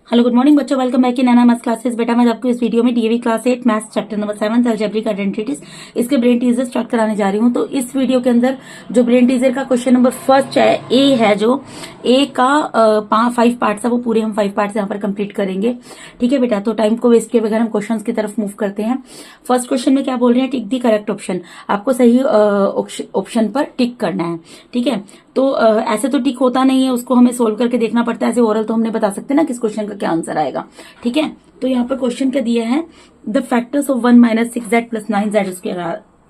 Hello good morning बच्चों, welcome back in maths classes. बेटा मैं आपको इस वीडियो में DAV class 8 maths chapter number 7 algebraic identities इसके ब्रेन टीजर स्टार्ट कराने जा रही हूँ। तो इस वीडियो के अंदर जो ब्रेन टीजर का क्वेश्चन नंबर फर्स्ट है, ए है, जो ए का 5 पार्ट्स है, वो पूरे हम 5 पार्ट्स यहाँ पर कंप्लीट करेंगे। ठीक है बेटा, तो टाइम को वेस्ट किए बगैर हम क्वेश्चन की तरफ मूव करते हैं। फर्स्ट क्वेश्चन में क्या बोल रहे हैं, टिक दी करेक्ट ऑप्शन। आपको सही ऑप्शन पर टिक करना है। ठीक है, तो ऐसे तो टिक होता नहीं है, उसको हमें सोल्व करके देखना पड़ता है। ऐसे ओरल तो हमने बता सकते हैं ना किस क्वेश्चन का क्या आंसर आएगा। ठीक है, तो यहाँ पर क्वेश्चन क्या दिया है, the factors of 1 - 6z +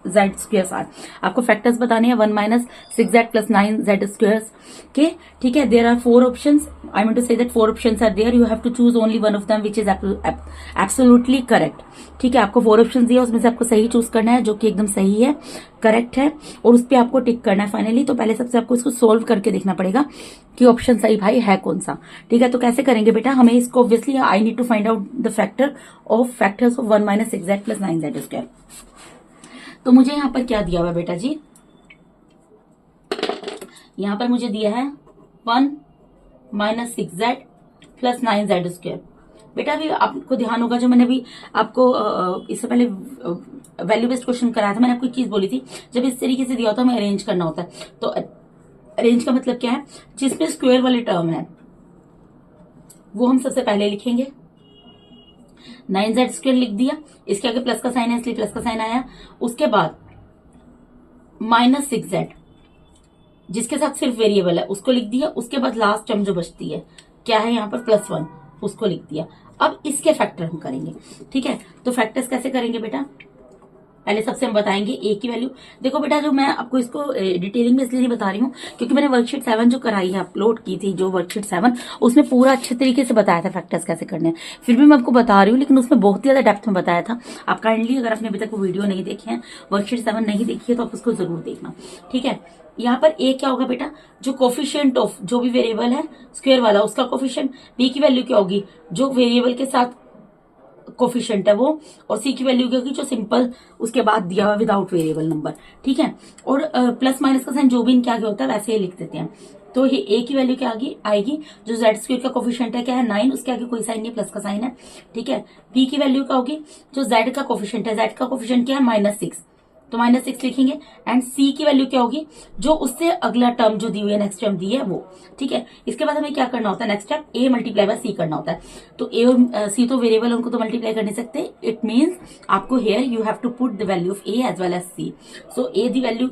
9z² are. आपको फैक्टर्स बताने हैं 1 - 6z + 9z² के। ठीक है, there are 4 options. I mean to say that 4 options are there, you have to choose only one of them which is absolutely correct. ठीक है, आपको 4 options दिया, उसमें से आपको सही चूज करना है, जो कि एकदम सही है, करेक्ट है, और उस पर आपको टिक करना है फाइनली। तो पहले सबसे आपको इसको सोल्व करके देखना पड़ेगा कि ऑप्शन सही भाई है कौन सा। ठीक है, तो कैसे करेंगे बेटा, हमें इसको obviously I need to find out the factors of 1 - 6z + 9z²। तो मुझे यहाँ पर क्या दिया हुआ बेटा जी, यहाँ पर मुझे दिया है 1 - 6z + 9z²। बेटा अभी आपको ध्यान होगा, जो मैंने अभी आपको इससे पहले वैल्यू बेस्ड क्वेश्चन कराया था, मैंने आपको एक चीज बोली थी, जब इस तरीके से दिया होता है हमें अरेंज करना होता है। तो अरेंज का मतलब क्या है, जिसमें स्क्वायर वाले टर्म है वो हम सबसे पहले लिखेंगे। 9z² लिख दिया, इसके आगे प्लस का साइन है इसलिए प्लस का साइन आया। उसके बाद -6z जिसके साथ सिर्फ वेरिएबल है उसको लिख दिया। उसके बाद लास्ट टर्म जो बचती है क्या है यहाँ पर +1, उसको लिख दिया। अब इसके फैक्टर हम करेंगे। ठीक है, तो फैक्टर्स कैसे करेंगे बेटा, पहले सबसे हम बताएंगे ए की वैल्यू। देखो बेटा, जो मैं आपको इसको डिटेलिंग में इसलिए नहीं बता रही हूँ क्योंकि मैंने वर्कशीट 7 जो कराई है, अपलोड की थी, जो वर्कशीट 7 उसमें पूरा अच्छे तरीके से बताया था फैक्टर्स कैसे करने हैं। फिर भी मैं आपको बता रही हूँ, लेकिन उसमें बहुत ज्यादा डेप्थ में बताया था। आप काइंडली, अगर आपने अभी तक वो वीडियो नहीं देखी है, वर्कशीट 7 नहीं देखी है, तो आप उसको जरूर देखना। ठीक है, यहाँ पर ए क्या होगा बेटा, जो कोफिशिएंट ऑफ जो भी वेरिएबल है स्क्वायर वाला उसका कोफिशिएंट। बी की वैल्यू क्या होगी, जो वेरिएबल के साथ कोफिशिएंट है वो, और सी की वैल्यू क्या होगी, जो सिंपल उसके बाद दिया हुआ विदाउट वेरिएबल नंबर। ठीक है, और प्लस माइनस का साइन जो भी इनके आगे होता है वैसे ही लिख देते हैं। तो ये ए की वैल्यू क्या आएगी, जो z² का कोफिशिएंट है क्या है 9, उसके आगे कोई साइन नहीं, प्लस का साइन है। ठीक है, बी की वैल्यू क्या होगी, जो z का कोफिशिएंट है, z का कोफिशिएंट क्या है -6, तो -6 लिखेंगे। एंड सी की वैल्यू क्या होगी, जो उससे अगला टर्म जो दी हुई है, नेक्स्ट टर्म दी है वो। ठीक है, इसके बाद हमें क्या करना होता है, नेक्स्ट स्टेप a × c करना होता है। तो a और c तो वेरिएबल, उनको तो मल्टीप्लाई कर नहीं सकते। इट मीन्स आपको here you have to put the value of a as well as c। So a की वैल्यू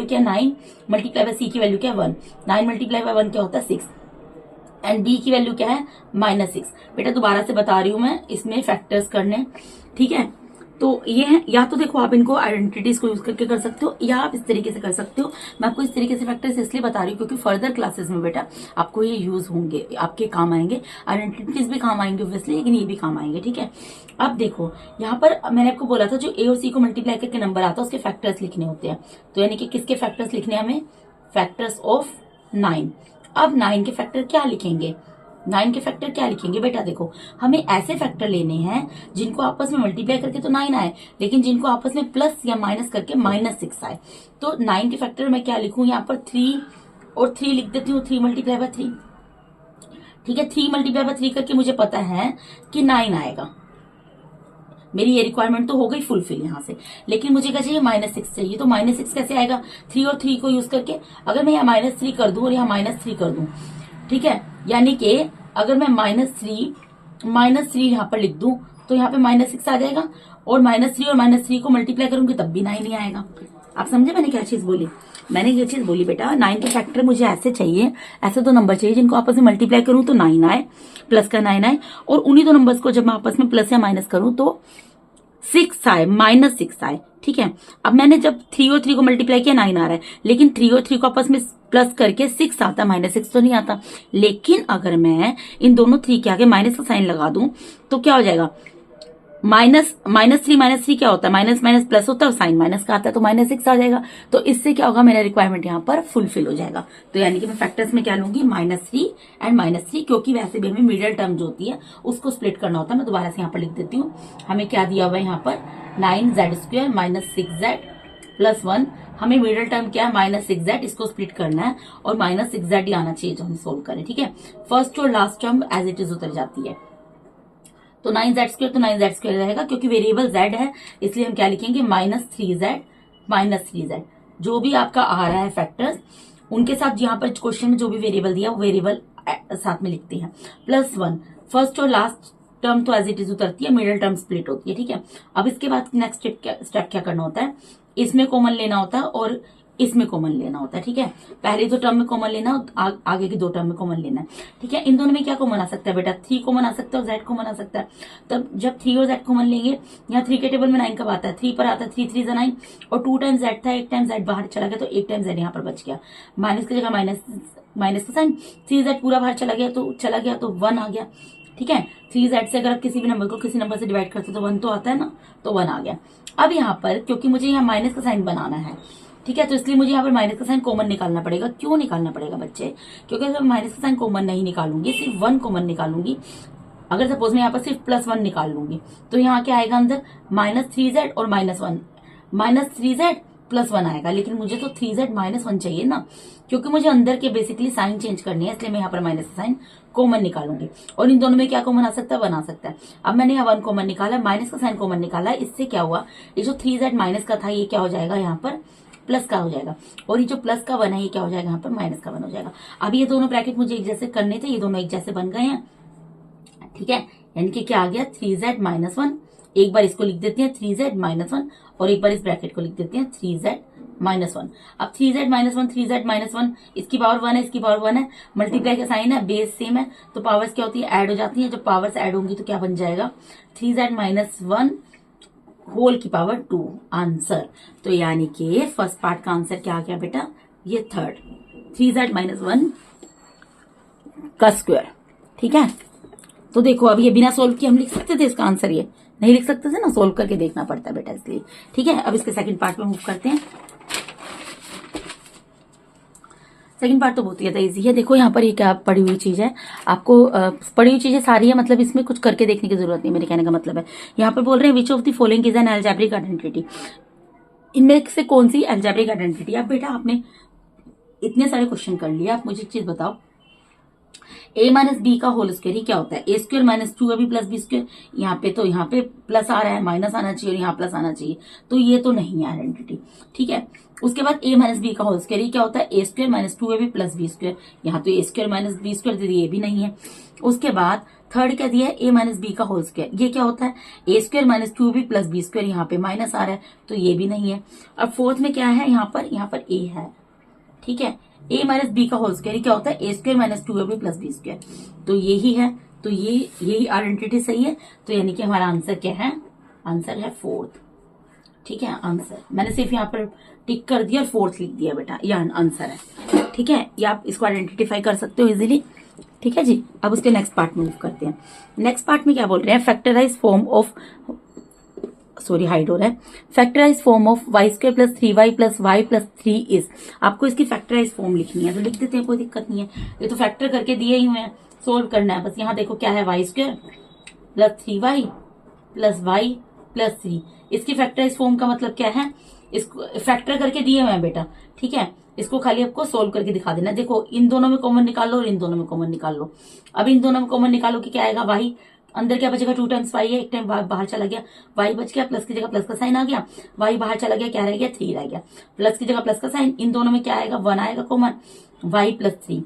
क्या है 9, × c की वैल्यू क्या है 1। 9 × 1 क्या होता है 6, एंड b की वैल्यू क्या है -6। बेटा दोबारा से बता रही हूं मैं, इसमें फैक्टर्स करने। ठीक है, तो ये है, या तो देखो आप इनको आइडेंटिटीज को यूज करके कर सकते हो, या आप इस तरीके से कर सकते हो। मैं आपको इस तरीके से फैक्टर्स इसलिए बता रही हूँ क्योंकि फर्दर क्लासेस में बेटा आपको ये यूज होंगे, आपके काम आएंगे। आइडेंटिटीज भी काम आएंगे ऑब्वियसली, लेकिन ये भी काम आएंगे। ठीक है, अब देखो यहाँ पर मैंने आपको बोला था, जो ए और सी को मल्टीप्लाई करके नंबर आता है उसके फैक्टर्स लिखने होते हैं। तो यानी कि किसके फैक्टर्स लिखने हैं हमें, फैक्टर्स ऑफ 9। अब 9 के फैक्टर क्या लिखेंगे, 9 के फैक्टर क्या लिखेंगे बेटा, देखो हमें ऐसे फैक्टर लेने हैं जिनको आपस में मल्टीप्लाई करके तो 9 आए, लेकिन जिनको आपस में प्लस या माइनस करके -6 आए। तो 9 के फैक्टर मैं क्या लिखूं, यहाँ पर 3 और 3 लिख देती हूँ, 3 × 3। ठीक है, 3 × 3 करके मुझे पता है कि 9 आएगा। मेरी ये रिक्वायरमेंट तो हो गई फुलफिल यहाँ से, लेकिन मुझे क्या चाहिए, -6 चाहिए। तो -6 कैसे आएगा, 3 और 3 को यूज करके। अगर मैं यहाँ -3 कर दूं और यहाँ -3 कर दूं, ठीक है, यानी कि अगर मैं -3 यहाँ पर लिख दूं तो यहाँ पे -6 आ जाएगा, और -3 और -3 को मल्टीप्लाई करूंगी तब भी 9 नहीं आएगा। आप समझे मैंने क्या चीज बोली, मैंने ये चीज बोली बेटा 9 के फैक्टर मुझे ऐसे चाहिए, ऐसे दो नंबर चाहिए जिनको आपस में मल्टीप्लाई करूं तो 9 आए, प्लस का 9 आए, और उन्हीं दो नंबर्स को जब मैं आपस में प्लस या माइनस करूं तो 6 आए, -6 आए। ठीक है, अब मैंने जब 3 और 3 को मल्टीप्लाई किया 9 आ रहा है, लेकिन 3 और 3 को आपस में प्लस करके 6 आता, -6 तो नहीं आता। लेकिन अगर मैं इन दोनों 3 के आगे माइनस का साइन लगा दूं तो क्या हो जाएगा, -3 क्या होता है, माइनस माइनस प्लस होता है, और साइन माइनस का आता है, तो -6 आ जाएगा। तो इससे क्या होगा, मेरा रिक्वायरमेंट यहाँ पर फुलफिल हो जाएगा। तो यानी कि मैं फैक्टर्स में क्या लूंगी, -3 एंड -3, क्योंकि वैसे भी हमें मिडिल टर्म जो होती है उसको स्प्लिट करना होता है। मैं दोबारा से यहाँ पर लिख देती हूँ, हमें क्या दिया हुआ है यहाँ पर 9z² - 6z +1, हमें मिडिल टर्म क्या है -6z, इसको स्प्लिट करना है और -6z ही आना चाहिए जो हम सोल्व करें, ठीक है। फर्स्ट और last term as it is उतर जाती है, तो 9z² तो 9z² रहेगा, क्योंकि वेरिएबल z है इसलिए हम क्या लिखेंगे -3z, जो भी आपका आ रहा है फैक्टर्स उनके साथ यहाँ पर क्वेश्चन में जो भी वेरिएबल दिया वो वेरिएबल साथ में लिखते हैं। +1, फर्स्ट और लास्ट टर्म तो एज इट इज उतरती है, मिडिल टर्म स्प्लिट होती है, ठीक है। अब इसके बाद नेक्स्ट स्टेप क्या करना होता है, इसमें कॉमन लेना होता है और इसमें कॉमन लेना होता है, ठीक है। पहले 2 टर्म में कॉमन लेना, आगे की 2 टर्म में कॉमन लेना है, ठीक है। इन दोनों में क्या कॉमन आ सकता है बेटा, 3 कॉमन आ सकता है और z कॉमन आ सकता है। तब जब 3 और z कॉमन लेंगे, यहाँ 3 के टेबल में 9 कब आता है, 3 पर आता है, 3 3 9 और 2 टाइम्स z था, 1 टाइम z बाहर चला गया तो 1 टाइम z यहाँ पर बच गया, माइनस की जगह माइनस का साइन, 3z पूरा बाहर चला गया तो 1 आ गया, ठीक है। 3z से अगर आप किसी भी नंबर को किसी नंबर से डिवाइड करते तो 1 तो आता है ना, तो 1 आ गया। अब यहाँ पर क्योंकि मुझे यहाँ माइनस का साइन बनाना है, ठीक है, तो इसलिए मुझे यहाँ पर माइनस का साइन कॉमन निकालना पड़ेगा। क्यों निकालना पड़ेगा बच्चे, क्योंकि अगर माइनस का साइन कॉमन नहीं निकालूंगी, सिर्फ 1 कॉमन निकालूंगी, अगर सपोज मैं यहाँ पर सिर्फ +1 निकाल लूंगी तो यहाँ क्या आएगा अंदर -3z और -1, -3z +1 आएगा, लेकिन मुझे तो 3z -1 चाहिए ना, क्योंकि मुझे अंदर के बेसिकली साइन चेंज करनी है, इसलिए मैं यहाँ पर माइनस का साइन कॉमन निकालूंगी। और इन दोनों में क्या कॉमन आ सकता है, 1 आ सकता है। अब मैंने यहाँ 1 कॉमन निकाला, माइनस का साइन कॉमन निकाला, इससे क्या हुआ, ये जो 3z माइनस का था ये क्या हो जाएगा, यहाँ पर प्लस का हो जाएगा, और ये जो प्लस का 1 है ये क्या हो जाएगा, यहाँ पर माइनस का 1 हो जाएगा। अब ये दोनों ब्रैकेट मुझे एक जैसे करने थे, ये दोनों एक जैसे बन गए हैं, ठीक है। यानी कि क्या आ गया, 3z -1, एक बार इसको लिख देते हैं 3z -1 और एक बार इस ब्रैकेट को लिख देते हैं 3z -1। अब 3z -1 इसकी पावर 1 है, इसकी पावर 1 है, मल्टीप्लाई का साइन है, बेस सेम है, तो पावर्स क्या होती है, ऐड हो जाती है। जब पावर्स ऐड होंगी तो क्या बन जाएगा, 3z -1 होल की पावर 2 आंसर। तो यानी कि फर्स्ट पार्ट का आंसर क्या आ गया बेटा, ये थर्ड 3z -1 का स्क्वायर, ठीक है। तो देखो अब ये बिना सोल्व किए हम लिख सकते थे इसका आंसर, ये नहीं लिख सकते थे ना, सोल्व करके देखना पड़ता है बेटा, इसलिए ठीक है। अब इसके सेकंड पार्ट में मूव करते हैं। सेकंड पार्ट तो बहुत ही ज्यादा इजी है। देखो यहाँ पर ये क्या पड़ी हुई चीज है, आपको पड़ी हुई चीजें सारी है, मतलब इसमें कुछ करके देखने की जरूरत नहीं, मेरे कहने का मतलब है। यहाँ पर बोल रहे हैं which of the following is an algebraic identity, इनमें से कौन सी अलजेब्रिक आइडेंटिटी। अब बेटा आपने इतने सारे क्वेश्चन कर लिए, आप मुझे एक चीज बताओ, a माइनस बी का होल स्क्वायर ही क्या होता है, a square minus 2ab plus B square. यहाँ पे प्लस आ रहा है, माइनस आना चाहिए और यहाँ प्लस आना चाहिए, तो ये तो नहीं है आइडेंटिटी, ठीक है। उसके बाद a माइनस बी का होल स्क्वायर ही क्या होता है, a square minus 2ab plus B square. यहाँ तो a square minus B square दे दिया, ये भी नहीं है। उसके बाद थर्ड क्या दिया है, a माइनस बी का होल स्क्वायर, ये क्या होता है, a square minus 2ab plus B square. यहाँ पे माइनस आ रहा है तो ये भी नहीं है। अब फोर्थ में क्या है, यहाँ पर a है, ठीक है। a माइनस बी का होल स्क्वायर क्या होता है, a square minus 2ab plus B square, तो यही है, तो यही आइडेंटिटी सही है। तो यानी कि हमारा आंसर क्या है, आंसर है फोर्थ, ठीक है। आंसर मैंने सिर्फ यहाँ पर टिक कर दिया और फोर्थ लिख दिया बेटा, ये आंसर है, ठीक है। ये आप इसको आइडेंटिफाई कर सकते हो इजीली, ठीक है जी। अब उसके नेक्स्ट पार्ट में मूव करते हैं। नेक्स्ट पार्ट में क्या बोल रहे हैं, factorise form of, sorry hide हो रहा है, factorise form of y square plus 3y plus Y plus 3 is. आपको इसकी फैक्टराइज फॉर्म लिखनी है तो लिख देते हैं, कोई दिक्कत नहीं है, ये तो फैक्टर करके दिए ही हुए हैं, सोल्व करना है बस। यहाँ देखो क्या है, y square plus 3y plus Y plus 3, इसकी फैक्टराइज फॉर्म का मतलब क्या है, इसको फैक्टर करके दिए हुए हैं बेटा, ठीक है। इसको खाली आपको सोल्व करके दिखा देना। देखो इन दोनों में कॉमन निकाल लो और इन दोनों में कॉमन निकाल लो। अब इन दोनों में कॉमन निकालो कि क्या आएगा, y अंदर क्या बचेगा, 2 टाइम्स y है, एक टाइम बाहर चला गया, y बच गया, प्लस की जगह प्लस का साइन आ गया, y बाहर चला गया, क्या रह गया, 3 रह गया, प्लस की जगह प्लस का साइन। इन दोनों में क्या आएगा, 1 आएगा कॉमन, y प्लस 3।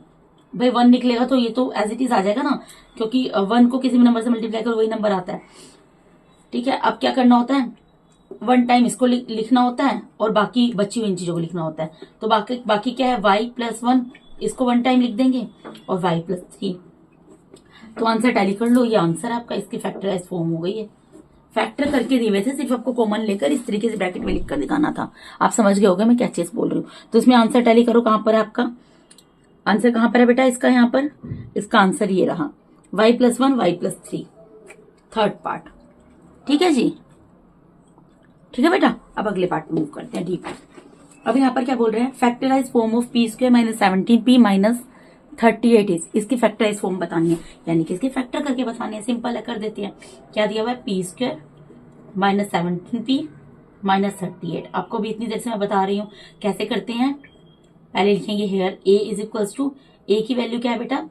भाई 1 निकलेगा तो ये तो एज इट इज आ जाएगा ना, क्योंकि 1 को किसी भी नंबर से मल्टीप्लाई करो वही नंबर आता है, ठीक है। अब क्या करना होता है, 1 टाइम इसको लिखना होता है और बाकी बची हुई इन चीजों को लिखना होता है। तो बाकी क्या है, y प्लस 1, इसको 1 टाइम लिख देंगे और y प्लस 3, तो आंसर टैली कर लो, ये आंसर आपका, इसकी फैक्टराइज फॉर्म हो गई है। फैक्टर करके दिए हुए थे, सिर्फ आपको कॉमन लेकर इस तरीके से ब्रैकेट में लिखकर दिखाना था। आप समझ गए होगे मैं क्या चीज बोल रही हूँ। तो इसमें आंसर टैली करो, कहां पर है आपका आंसर, कहां पर है बेटा इसका, यहाँ पर इसका आंसर ये रहा, y plus 1 y plus 3, third part, ठीक है जी, ठीक है बेटा। अब अगले पार्ट में मूव करते हैं, ठीक है। अब यहाँ पर क्या बोल रहे हैं, factorise form of P square minus 17p minus 38 is, इसकी फैक्टराइज फॉर्म बतानी है, यानी कि इसकी फैक्टर करके बतानी है। सिंपल है, कर देती है। क्या दिया हुआ है, पी स्क्वायर माइनस 17p -38। आपको भी इतनी देर से मैं बता रही हूँ कैसे करते हैं। पहले लिखेंगे here a is equals to, a की वैल्यू क्या है बेटा,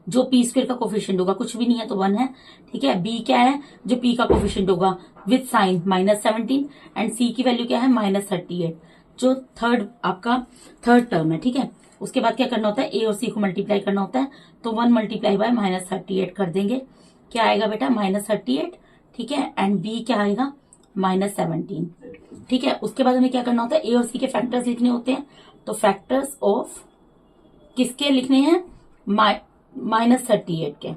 जो पी स्क्वायर का कोफिशिएंट होगा, कुछ भी नहीं है तो 1 है, ठीक है। बी क्या है, जो पी का कोफिशिएंट होगा विथ साइन -17, एंड सी की वैल्यू क्या है -38, जो आपका थर्ड टर्म है, ठीक है। उसके बाद क्या करना होता है, ए और सी को मल्टीप्लाई करना होता है, तो 1 मल्टीप्लाई बाय -38 कर देंगे, क्या आएगा बेटा -38, ठीक है। एंड बी क्या आएगा -17, ठीक है। उसके बाद हमें क्या करना होता है, ए और सी के फैक्टर्स लिखने होते हैं, तो फैक्टर्स ऑफ किसके लिखने हैं, -38 के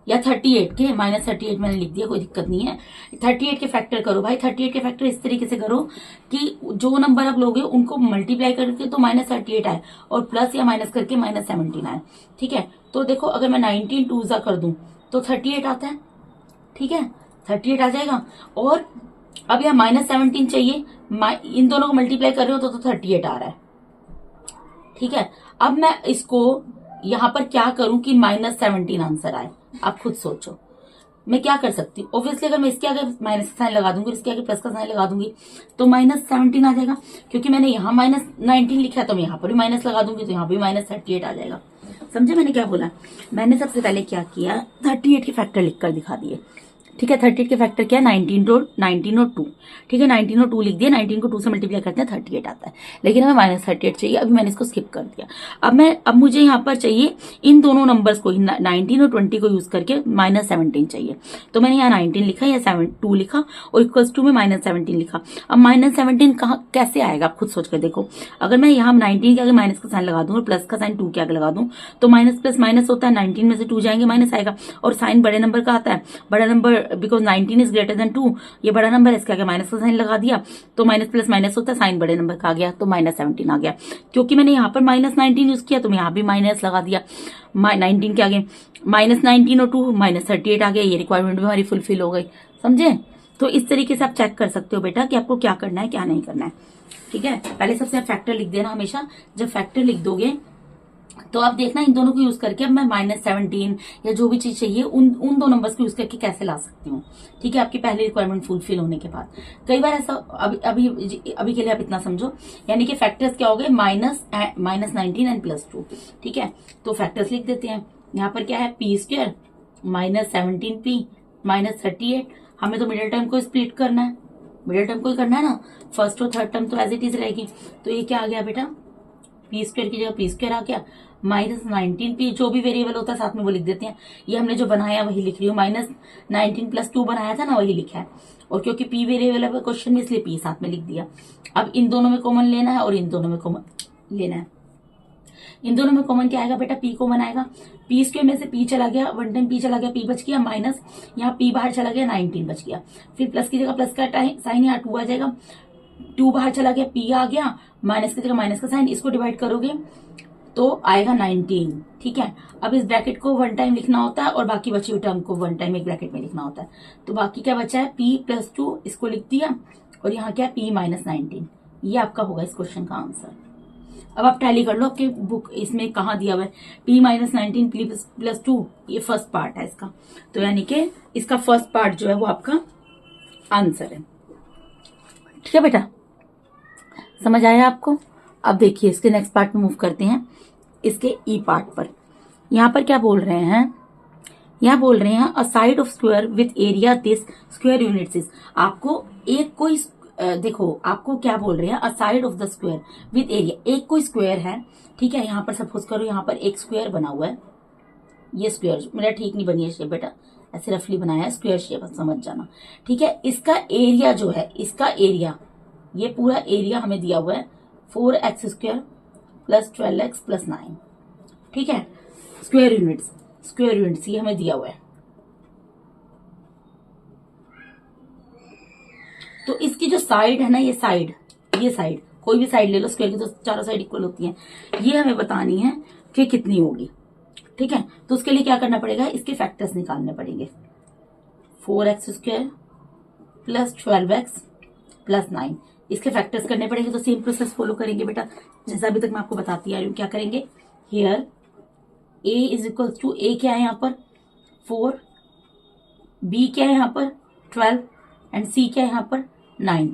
या 38 के, -38 मैंने लिख दिया, कोई दिक्कत नहीं है। 38 के फैक्टर करो भाई, 38 के फैक्टर इस तरीके से करो कि जो नंबर आप लोगे उनको मल्टीप्लाई करके तो -38 आए और प्लस या माइनस करके -17 आए, ठीक है। तो देखो अगर मैं 19 2 कर दूं तो 38 आता है, ठीक है, 38 आ जाएगा। और अब यहाँ -17 चाहिए, इन दोनों को मल्टीप्लाई कर रहे हो तो 38 आ रहा है, ठीक है। अब मैं इसको यहां पर क्या करूं कि -17 आंसर आए, आप खुद सोचो मैं क्या कर सकती हूँ। ऑब्वियसली अगर मैं इसके आगे माइनस का साइन लगा दूंगी, इसके आगे प्लस का साइन लगा दूंगी तो -17 आ जाएगा, क्योंकि मैंने यहाँ -19 लिखा है तो मैं यहाँ पर भी माइनस लगा दूंगी तो यहाँ भी -38 आ जाएगा। समझे मैंने क्या बोला, मैंने सबसे पहले क्या किया, 38 के फैक्टर लिखकर दिखा दिए, ठीक है। 38 के फैक्टर क्या है, 19 और 2, ठीक है। 19 और 2 लिख दिया, 19 को 2 से मल्टीप्लाई करते हैं 38 आता है, लेकिन हमें -38 चाहिए, अभी मैंने इसको स्किप कर दिया। अब मुझे यहाँ पर चाहिए इन दोनों नंबर्स को, 19 और 20 को यूज करके -17 चाहिए, तो मैंने यहाँ 19 लिखा या 2 लिखा और इक्वल्स टू में -17 लिखा। अब -17 कहाँ कैसे आएगा, आप खुद सोच कर देखो। अगर मैं यहाँ 19 के आगे माइनस का साइन लगा दूं और प्लस का साइन 2 के आगे लगा दूं तो माइनस प्लस माइनस होता है, 19 में से 2 जाएंगे माइनस आएगा, और साइन बड़े नंबर का आता है, बड़ा number because 19 is greater than 2, ये बड़ा नंबर है, इसके आगे माइनस का साइन लगा दिया तो माइनस प्लस माइनस होता है, साइन बड़े नंबर का आ गया तो -17 आ गया। क्योंकि मैंने यहाँ पर -19 यूज किया तो मैं यहाँ भी माइनस लगा दिया, 19 के आगे -19 और 2 -38 आ गया, ये रिक्वायरमेंट भी हमारी फुलफिल हो गई, समझे। तो इस तरीके से आप चेक कर सकते हो बेटा कि आपको क्या करना है क्या नहीं करना है, ठीक है। पहले सबसे फैक्टर लिख देना हमेशा, जब फैक्टर लिख दोगे तो आप देखना इन दोनों को यूज करके अब मैं -17 या जो भी चीज चाहिए उन दो नंबर्स को यूज करके कैसे ला सकती हूँ, ठीक है। आपकी पहली रिक्वायरमेंट फुलफिल होने के बाद कई बार ऐसा, अभी के लिए आप इतना समझो, यानी कि फैक्टर्स क्या हो गए, -19 एंड +2, ठीक है। तो फैक्टर्स लिख देते हैं, यहाँ पर क्या है, p² -17p -38, हमें तो मिडिल टर्म को स्प्लिट करना है, मिडिल टर्म को ही करना है ना, फर्स्ट और थर्ड टर्म तो एज इट इज रहेगी, तो ये क्या आ गया बेटा, p² की जगह p² आ गया, -19p, जो भी वेरिएबल होता है साथ में वो लिख देते हैं, ये हमने जो बनाया वही लिख रही हूँ, -19 + 2 बनाया था ना वही लिखा है, और क्योंकि p वेरिएबल है क्वेश्चन में इसलिए p साथ में लिख दिया। अब इन दोनों में कॉमन लेना है और इन दोनों में कॉमन लेना है, इन दोनों में कॉमन क्या आएगा बेटा, p कॉमन आएगा, p² में से p चला गया, 1 टाइम p चला गया, p बच गया, माइनस यहाँ p बाहर चला गया, 19 बच गया, फिर प्लस की जगह प्लस का साइन यहाँ 2 आ जाएगा, 2 बाहर चला गया, p आ गया, माइनस की जगह माइनस का साइन, इसको डिवाइड करोगे तो आएगा 19, ठीक है। अब इस ब्रैकेट को 1 टाइम लिखना होता है और बाकी बची हुई टर्म को 1 टाइम एक ब्रैकेट में लिखना होता है, तो बाकी क्या बचा है, p + 2 इसको लिख दिया, और यहाँ क्या p -19, ये आपका होगा इस क्वेश्चन का आंसर। अब आप टैली कर लो, आपके बुक इसमें कहाँ दिया हुआ है, p -19 + 2, ये फर्स्ट पार्ट है इसका, तो यानी कि इसका फर्स्ट पार्ट जो है वो आपका आंसर है, ठीक है बेटा, समझ आया आपको। अब देखिए इसके नेक्स्ट पार्ट में मूव करते हैं, इसके ई पार्ट पर। यहाँ पर क्या बोल रहे हैं, यहाँ बोल रहे हैं a side of square with area this square units is, आपको एक कोई देखो आपको क्या बोल रहे हैं, a side of the square with area, एक कोई स्क्वायर है, ठीक है। यहाँ पर सपोज करो यहाँ पर एक स्क्वायर बना हुआ है, ये स्क्वायर मेरा ठीक नहीं बनी है शेप बेटा, ऐसे रफली बनाया है, स्क्वायर शेप समझ जाना, ठीक है। इसका एरिया जो है, इसका एरिया, ये पूरा एरिया हमें दिया हुआ है 4x² + 12x + 9, ठीक है। स्क्वायर यूनिट्स ये हमें दिया हुआ है, तो इसकी जो साइड है ना, ये साइड कोई भी साइड ले लो, स्क्वायर की तो चारों साइड इक्वल होती हैं, ये हमें बतानी है कि कितनी होगी, ठीक है। तो उसके लिए क्या करना पड़ेगा, इसके फैक्टर्स निकालने पड़ेंगे, 4x² + 12x + 9, इसके फैक्टर्स करने पड़ेंगे, तो सेम प्रोसेस फॉलो करेंगे बेटा, जैसा अभी तक मैं आपको बताती आ रही हूँ। क्या करेंगे, हियर a = a क्या है यहाँ पर 4, b क्या है यहाँ पर 12, एंड सी क्या है यहाँ पर 9।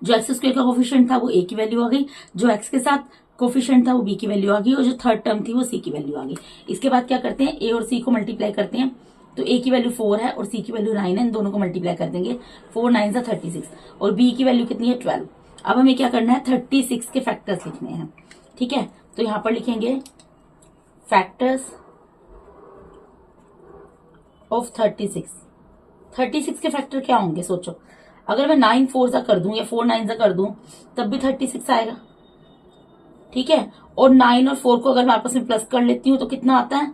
जो एक्स स्क्वायर का कोफिशिएंट था वो ए की वैल्यू आ गई, जो एक्स के साथ कोफिशिएंट था वो बी की वैल्यू आ गई, और जो थर्ड टर्म थी वो सी की वैल्यू आ गई। इसके बाद क्या करते हैं, ए और सी को मल्टीप्लाई करते हैं, तो ए की वैल्यू 4 है और सी की वैल्यू 9 है, इन दोनों को मल्टीप्लाई कर देंगे, 4 9 सा 36, और बी की वैल्यू कितनी है 12। अब हमें क्या करना है, 36 के फैक्टर्स लिखने हैं। ठीक है, तो यहां पर लिखेंगे फैक्टर्स ऑफ 36 के फैक्टर क्या होंगे सोचो। अगर मैं 9 4 सा कर दूं या 4 9 सा कर दूं तब भी 36 आएगा। ठीक है, और 9 और 4 को अगर मैं आपस में प्लस कर लेती हूं तो कितना आता है,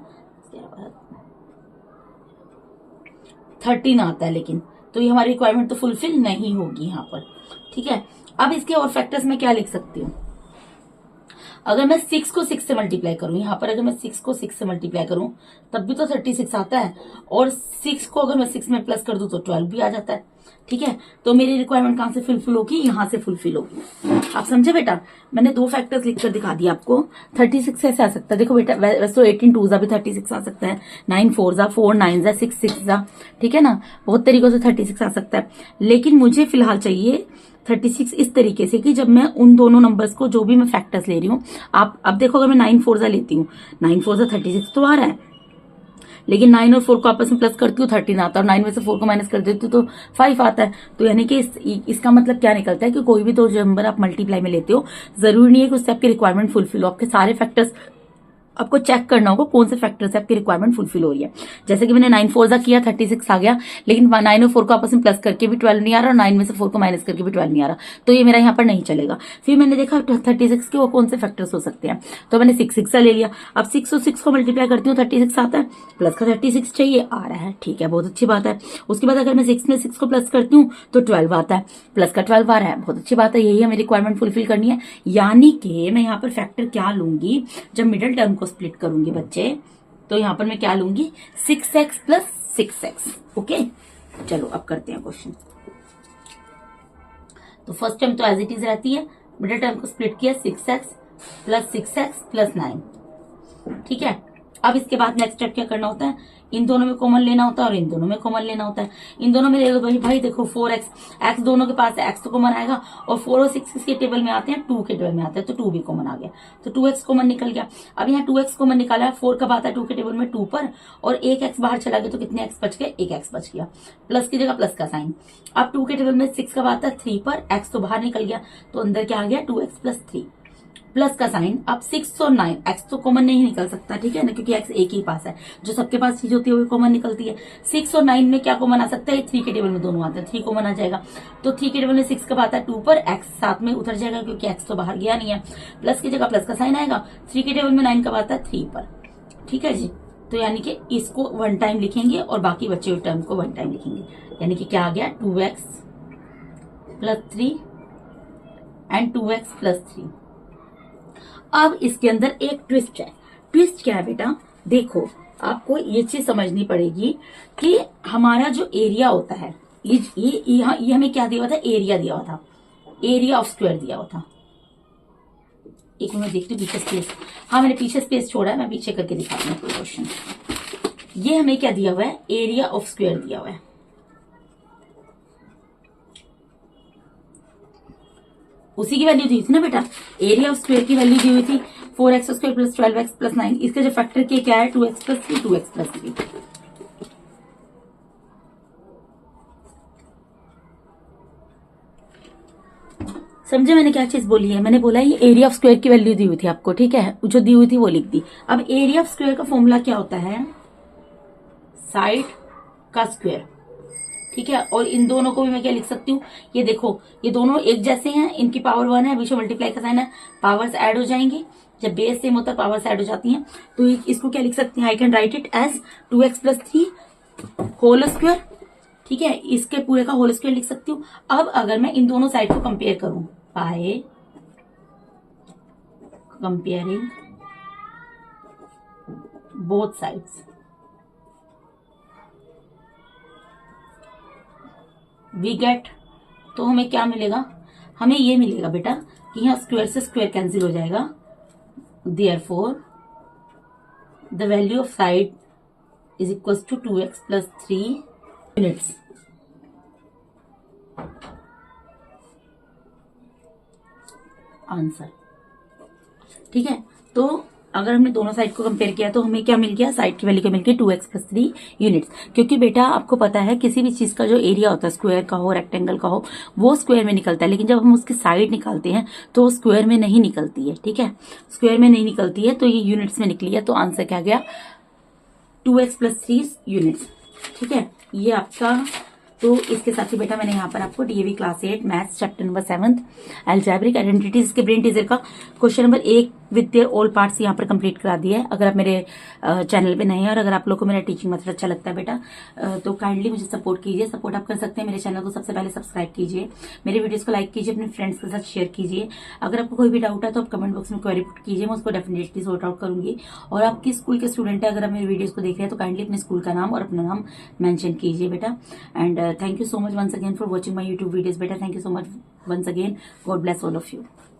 13 आता है। लेकिन तो ये हमारी रिक्वायरमेंट तो फुलफिल नहीं होगी यहाँ पर। ठीक है, अब इसके और फैक्टर्स में क्या लिख सकती हूँ, अगर मैं 6 को 6 से मल्टीप्लाई करूं, यहाँ पर अगर मैं 6 को 6 से मल्टीप्लाई करूं तब भी तो 36 आता है, और 6 को अगर मैं 6 में प्लस कर दूं तो 12 भी आ जाता है। ठीक है, तो मेरी रिक्वायरमेंट कहां से फुलफिल होगी, यहां से फुलफिल होगी। आप समझे बेटा, मैंने 2 फैक्टर्स लिखकर दिखा दिया आपको। 36 ऐसे आ सकता है, देखो बेटा वैसे तो 18 2 भी 36 आ सकता है, 9 4 4 9 6 6। ठीक है ना, बहुत तरीकों से 36 आ सकता है, लेकिन मुझे फिलहाल चाहिए 36 इस तरीके से कि जब मैं उन दोनों नंबर्स को जो भी मैं फैक्टर्स ले रही हूँ, आप अब देखो अगर मैं 9 4 लेती हूँ, 9 4 36 तो आ रहा है, लेकिन 9 और 4 को आपस में प्लस करती हूँ 13 आता है, और 9 में से 4 को माइनस कर देती हूँ तो 5 आता है। तो यानी कि इसका मतलब क्या निकलता है कि कोई भी दो नंबर आप मल्टीप्लाई में लेते हो, जरूरी नहीं है कि उससे आपकी रिक्वायरमेंट फुलफिल हो, आपके सारे फैक्टर्स आपको चेक करना होगा कौन से फैक्टर से आपकी रिक्वायरमेंट फुलफिल हो रही है। जैसे कि मैंने 9 4 सा किया 36 आ गया, लेकिन 9 और 4 को आपस में प्लस करके भी 12 नहीं आ रहा, और 9 में से 4 को माइनस करके भी 12 नहीं आ रहा, तो ये मेरा यहाँ पर नहीं चलेगा। फिर मैंने देखा 36 के वो कौन से फैक्टर्स हो सकते हैं, तो मैंने 6 सा ले लिया। अब 6 और 6 को मल्टीप्लाई करती हूँ 36 आता है, प्लस का 36 चाहिए, आ रहा है, ठीक है, बहुत अच्छी बात है। उसके बाद अगर मैं 6 में 6 को प्लस करती हूँ तो 12 आता है, प्लस का 12 आ रहा है, बहुत अच्छी बात है, यही हमें रिक्वायरमेंट फुलफिल करनी है। यानी कि मैं यहाँ पर फैक्टर क्या लूंगी, जब मिडिल टर्म को स्प्लिट करूंगी बच्चे, तो यहां पर मैं क्या लूंगी, 6x प्लस 6x। ओके, चलो अब करते हैं क्वेश्चन। तो फर्स्ट टर्म तो एज इट इज रहती है, मिडिल टर्म को स्प्लिट किया 6x प्लस 9। ठीक है, अब इसके बाद नेक्स्ट स्टेप क्या करना होता है, इन दोनों में कॉमन लेना होता है और इन दोनों में कॉमन लेना होता है। इन दोनों में ले लो भाई देखो 4x, x दोनों के पास है, x तो कॉमन आएगा, और 4 और 6 के टेबल में आते हैं, 2 के टेबल में आते हैं, तो 2 भी कॉमन आ गया, तो 2x कॉमन निकल गया। अब यहाँ 2x कॉमन निकाला है, 4 कब आता है 2 के टेबल में 2 पर, और एक x बाहर चला गया, तो कितने x बच गए, एक x बच गया, प्लस की जगह प्लस का साइन। अब 2 के टेबल में 6 कब आता है 3 पर, x तो बाहर निकल गया, तो अंदर क्या आ गया 2x प्लस 3, प्लस का साइन। अब 6 और 9, x तो कॉमन नहीं निकल सकता, ठीक है ना, क्योंकि x एक ही पास है, जो सबके पास चीज होती है वो कॉमन निकलती है। 6 और 9 में क्या कॉमन आ सकता है, 3 के टेबल में दोनों आते हैं, 3 कॉमन आ जाएगा, तो 3 के टेबल में 6 कब आता है 2 पर, x साथ में उतर जाएगा क्योंकि x तो बाहर गया नहीं है, प्लस की जगह प्लस का साइन आएगा। 3 के टेबल में 9 कब आता है 3 पर, ठीक है जी। तो यानी कि इसको 1 टाइम लिखेंगे और बाकी बचे हुए टर्म को 1 टाइम लिखेंगे, यानी कि क्या आ गया 2x plus 3 and 2x plus 3। अब इसके अंदर एक ट्विस्ट है। ट्विस्ट क्या है बेटा, देखो आपको ये चीज समझनी पड़ेगी कि हमारा जो एरिया होता है, ये हमें क्या दिया हुआ था, एरिया दिया हुआ था, एरिया ऑफ स्क्वायर दिया हुआ था। एक मिनट देखती हूँ पीछे स्पेस, हाँ मैंने पीछे स्पेस छोड़ा है, मैं पीछे करके दिखाती हूँ क्वेश्चन। ये हमें क्या दिया हुआ है, एरिया ऑफ स्क्वायर दिया हुआ है। उसी की वैल्यू दी थी ना बेटा, एरिया ऑफ स्क्वायर की वैल्यू दी हुई थी 4x square plus 12x plus 9। इसका जो फैक्टर क्या है 2x प्लस 3, 2x प्लस 3। समझे मैंने क्या चीज बोली है, मैंने बोला ये एरिया ऑफ स्क्वायर की वैल्यू दी हुई थी आपको, ठीक है, जो दी हुई थी वो लिख दी। अब एरिया ऑफ स्क्वायर का फॉर्मूला क्या होता है, साइड का स्क्वायर, ठीक है। और इन दोनों को भी मैं क्या लिख सकती हूँ, ये देखो ये दोनों एक जैसे हैं, इनकी पावर 1 है, बीच में मल्टीप्लाई का साइन है, पावर्स ऐड हो जाएंगी, जब बेस सेम होता है पावर्स ऐड हो जाती हैं, तो इसको क्या लिख सकते हैं, I can write it as 2x plus 3 whole square, ठीक है, इसके पूरे का होल स्क्वायर लिख सकती हूँ। अब अगर मैं इन दोनों साइड को कंपेयर करूं, by comparing both sides, we get, तो हमें क्या मिलेगा, हमें ये मिलेगा बेटा कि यहाँ स्क्वायर से स्क्वायर कैंसिल हो जाएगा, therefore the value of side is equal to 2x plus 3 units. Answer. ठीक है, तो अगर हमने दोनों साइड को कंपेयर किया तो हमें क्या मिल गया, साइड की वैल्यू क्या मिल गई 2x+3 यूनिट्स। क्योंकि बेटा आपको पता है किसी भी चीज का जो एरिया होता है, स्क्वायर का हो रेक्टेंगल का हो, वो स्क्वायर में निकलता है, लेकिन जब हम उसकी साइड निकालते हैं तो स्क्वायर में नहीं निकलती है। ठीक है, स्क्वायर में नहीं निकलती है, तो ये यूनिट्स में निकली है, तो आंसर क्या गया 2x+3 यूनिट्स। ठीक है, ये आपका, तो इसके साथ ही बेटा मैंने यहाँ पर आपको DAV class 8 maths chapter number 7 algebraic identities के ब्रेन टीजर का question number 1 with their all parts यहाँ पर कंप्लीट करा दिया है। अगर आप मेरे चैनल पे नहीं है और अगर आप लोग को मेरा टीचिंग मेथड अच्छा लगता है बेटा, तो काइंडली मुझे सपोर्ट कीजिए। सपोर्ट आप कर सकते हैं, मेरे चैनल को सबसे पहले सब्सक्राइब कीजिए, मेरे वीडियोस को लाइक कीजिए, अपने फ्रेंड्स के साथ शेयर कीजिए। अगर आपको कोई भी डाउट है तो आप कमेंट बॉक्स में क्वेरी पुट कीजिए, मैं उसको डेफिनेटली सॉर्ट आउट करूंगी। और आप किस स्कूल के स्टूडेंट है, अगर आप मेरे वीडियोस को देख रहे हैं तो काइंडली अपने स्कूल का नाम और अपना नाम मेंशन कीजिए बेटा। And thank you so much once again for watching my YouTube videos beta. Thank you so much once again. God bless all of you.